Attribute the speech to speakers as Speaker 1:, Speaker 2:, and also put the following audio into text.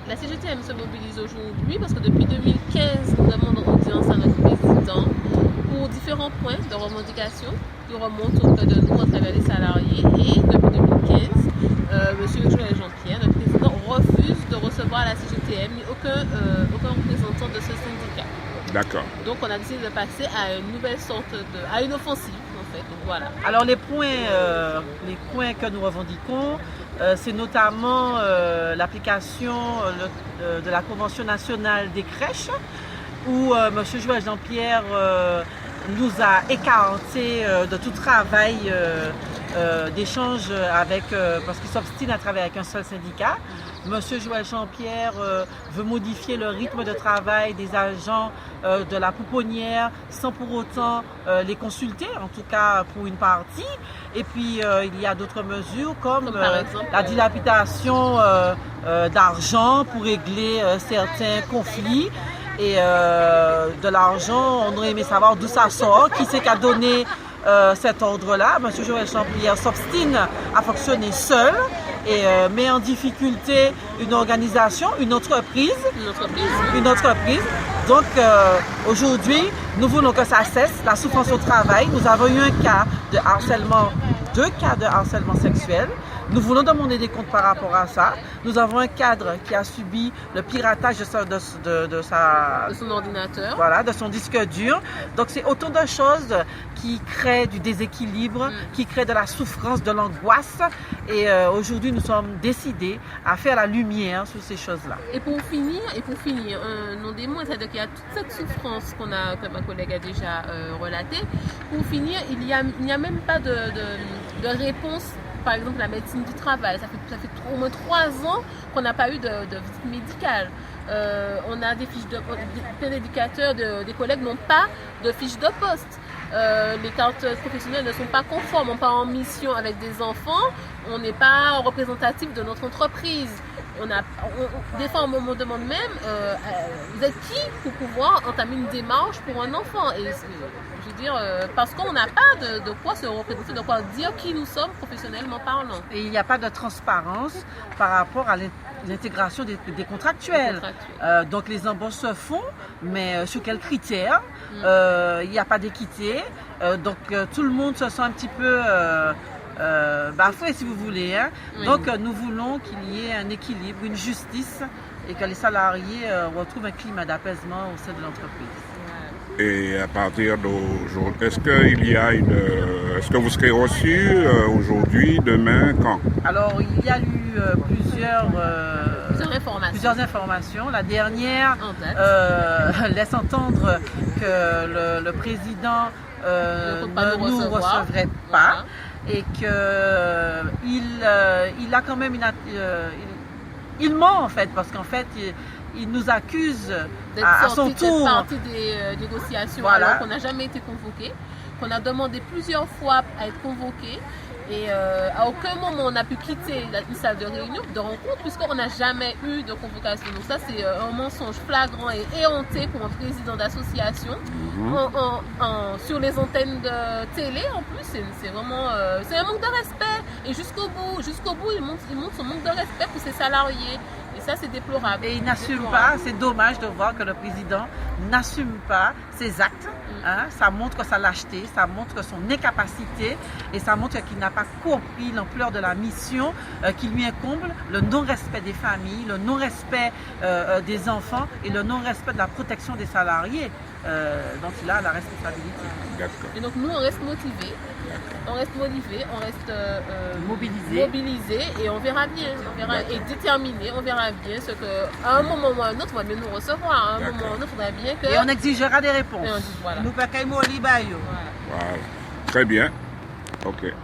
Speaker 1: La CGTM se mobilise aujourd'hui parce que depuis 2015, nous demandons audience à notre président pour différents points de revendication qui remontent auprès de nous à travers les salariés. Et depuis 2015, M. Joël Jean-Pierre, notre président, refuse de recevoir à la CGTM aucun représentant de ce syndicat.
Speaker 2: D'accord.
Speaker 1: Donc on a décidé de passer à une nouvelle sorte à une offensive en fait. Donc, voilà.
Speaker 3: Alors les points que nous revendiquons, c'est notamment l'application de la Convention nationale des crèches, où M. Joël Jean-Pierre nous a écarté de tout travail d'échange parce qu'il s'obstine à travailler avec un seul syndicat. M. Joël Jean-Pierre veut modifier le rythme de travail des agents de la pouponnière sans pour autant les consulter, en tout cas pour une partie. Et puis il y a d'autres mesures comme
Speaker 1: par exemple,
Speaker 3: la dilapidation d'argent pour régler certains conflits. Et de l'argent, on aurait aimé savoir d'où ça sort, qui c'est qui a donné cet ordre-là. M. Joël Jean-Pierre s'obstine à fonctionner seul et met en difficulté une organisation, une entreprise. Donc aujourd'hui, nous voulons que ça cesse, la souffrance au travail. Nous avons eu deux cas de harcèlement sexuel. Nous voulons demander des comptes par rapport à ça. Nous avons un cadre qui a subi le piratage de
Speaker 1: son ordinateur.
Speaker 3: Voilà, de son disque dur. Donc c'est autant de choses qui créent du déséquilibre, qui créent de la souffrance, de l'angoisse. Et aujourd'hui, nous sommes décidés à faire la lumière sur ces choses-là.
Speaker 1: Et pour finir, non des mots, c'est-à-dire qu'il y a toute cette souffrance que ma collègue a déjà relatée. Pour finir, il n'y a même pas de réponse. Par exemple, la médecine du travail, ça fait au moins 3 ans qu'on n'a pas eu de visite médicale. On a plein d'éducateurs, des collègues n'ont pas de fiches de poste. Les cartes professionnelles ne sont pas conformes, on n'est pas en mission avec des enfants, on n'est pas représentatif de notre entreprise. Des fois, on me demande même, vous êtes qui pour pouvoir entamer une démarche pour un enfant? Et je veux dire, parce qu'on n'a pas de quoi se représenter, de quoi dire qui nous sommes professionnellement parlant.
Speaker 3: Et il n'y a pas de transparence par rapport à l'intégration des contractuels. Donc les embauches se font, mais sur quels critères? Il n'y a pas d'équité. Donc tout le monde se sent un petit peu bafoué, si vous voulez. Hein? Oui. Donc nous voulons qu'il y ait un équilibre, une justice et que les salariés retrouvent un climat d'apaisement au sein de l'entreprise.
Speaker 2: Et à partir d'aujourd'hui, est-ce que vous serez reçu aujourd'hui, demain, quand?
Speaker 3: Alors, il y a eu plusieurs informations. La dernière laisse entendre que le président ne nous recevrait pas et qu'il a quand même il ment en fait, parce qu'en fait il nous accuse à son tour
Speaker 1: d'être partie des négociations,
Speaker 3: voilà.
Speaker 1: Alors qu'on n'a jamais été convoqué, qu'on a demandé plusieurs fois à être convoqué et à aucun moment on a pu quitter une salle de réunion, de rencontre, puisqu'on n'a jamais eu de convocation. Donc ça c'est un mensonge flagrant et éhonté pour un président d'association sur les antennes de télé. En plus c'est vraiment c'est un manque de respect, et jusqu'au bout il montre son manque de respect pour ses salariés. Et ça, c'est déplorable.
Speaker 3: Et il n'assume pas, c'est dommage de voir que le président n'assume pas ses actes. Hein? Ça montre sa lâcheté, ça montre son incapacité et ça montre qu'il n'a pas compris l'ampleur de la mission qui lui incombe, le non-respect des familles, le non-respect des enfants et le non-respect de la protection des salariés dont il a la responsabilité.
Speaker 1: Et donc nous, on reste motivés. On reste mobilisé et on verra bien, et déterminé, on verra bien ce que, à un moment ou à un autre, on va bien nous recevoir, à un moment ou à un autre, on verra bien que...
Speaker 3: Et on exigera des réponses.
Speaker 1: Voilà.
Speaker 2: Voilà. Très bien. Ok.